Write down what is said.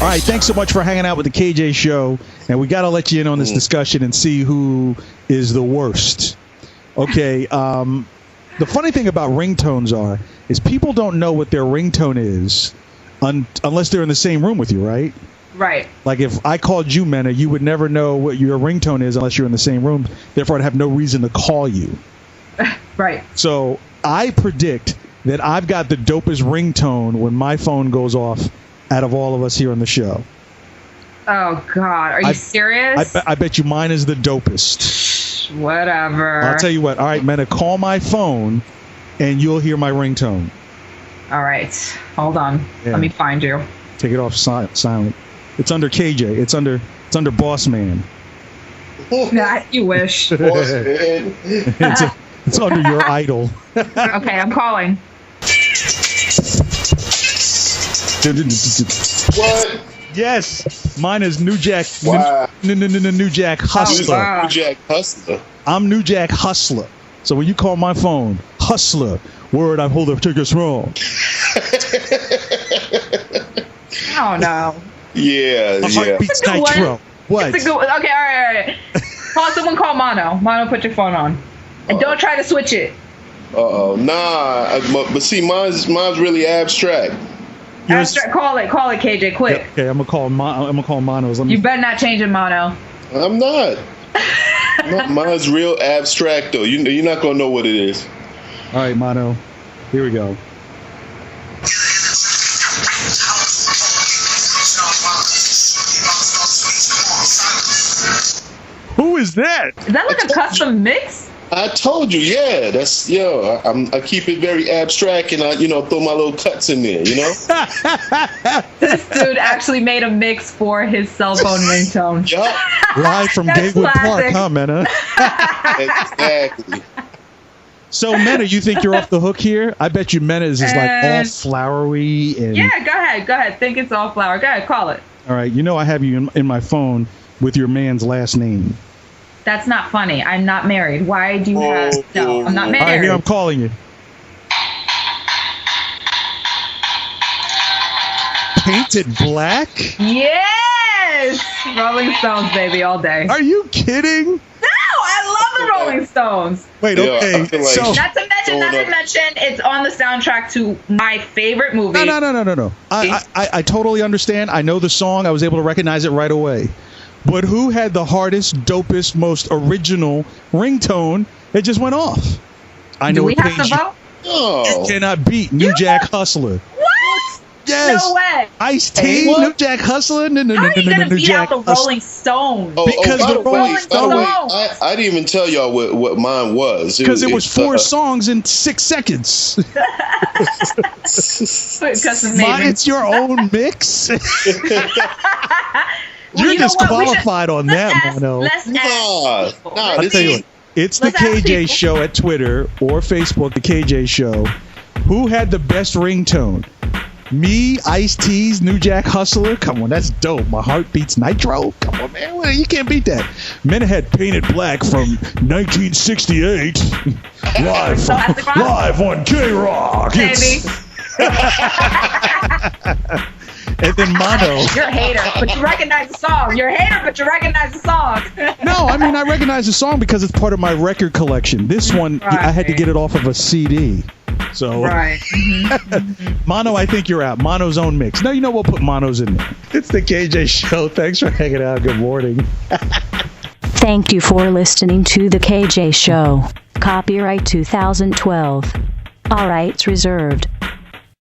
All right, thanks so much for hanging out with the KJ Show. And we got to let you in on this discussion and see who is the worst. Okay, the funny thing about ringtones is people don't know what their ringtone is unless they're in the same room with you, right? Right. Like if I called you, Mena, you would never know what your ringtone is unless you're in the same room. Therefore, I'd have no reason to call you. Right. So I predict that I've got the dopest ringtone when my phone goes off out of all of us here on the show. Oh, God. Are you serious? I bet you mine is the dopest. Whatever. I'll tell you what. All right, Mena, call my phone and you'll hear my ringtone. All right. Hold on. Yeah. Let me find you. Take it off silent. It's under KJ. It's under Boss Man. Nah, you wish. Boss Man. It's under your idol. Okay, I'm calling. What? Yes, mine is New Jack. Wow. New Jack Hustler. wow. New Jack Hustler. I'm New Jack Hustler. So when you call my phone, Hustler, word, I hold up, take us wrong. Oh no. Yeah, My yeah. heart beats It's a good nitro. one. What? It's a good one. Okay, all right. Someone call Mono. Mono, put your phone on. And don't try to switch it. Nah. But see, mine's really abstract. Abstract, call it, KJ, quick. Okay, I'm gonna call Mono's. You better not change it, Mono. I'm not. Mine's real abstract though. You're not gonna know what it is. All right, Mono. Here we go. Who is that? Is that like a custom mix? I told you, yeah. That's I keep it very abstract, and I throw my little cuts in there. This dude actually made a mix for his cell phone ringtone. Yup. Live from That's Gatewood Park, classic. huh, Mena? Exactly. So, Mena, you think you're off the hook here? I bet you Mena is just like all flowery and. Yeah, go ahead. Think it's all flour. Go ahead, call it. All right, I have you in my phone with your man's last name. That's not funny. I'm not married. Why do you have... No, I'm not married. All right, here I'm calling you. Painted Black? Yes! Rolling Stones, baby, all day. Are you kidding? No, I love the Rolling Stones. Wait, Yeah, okay. I feel like- So, Not to mention, it's on the soundtrack to my favorite movie. no. I totally understand. I know the song. I was able to recognize it right away. But who had the hardest, dopest, most original ringtone that just went off? I know Do we it have to pains you. vote? Oh. It cannot beat New Jack Hustler. What? Yes. No way. Ice-T, What? New Jack Hustler. No, How are you going to New beat Jack out the Hustler. Rolling Stones? Because by the way, Rolling I didn't even tell y'all what mine was. Because it was 4 songs in 6 seconds. Because It's your own mix. You're disqualified on that, Mono. Let's ask people. Nah, I'll this tell you is what. It's the Let's ask KJ people. Show at Twitter or Facebook, the KJ Show. Who had the best ringtone? Me, Ice-T's, New Jack Hustler? Come on, that's dope. My heart beats nitro? Come on, man. You can't beat that. Mena had Painted Black from 1968. live on K-Rock. Baby. And then Mono. You're a hater, but you recognize the song. You're a hater, but you recognize the song. No, I mean, I recognize the song because it's part of my record collection. This one, I had to get it off of a CD. So, Right. Mono, I think you're out. Mono's own mix. No, we'll put Mono's in there. It's the KJ Show. Thanks for hanging out. Good morning. Thank you for listening to The KJ Show. Copyright 2012. All rights reserved.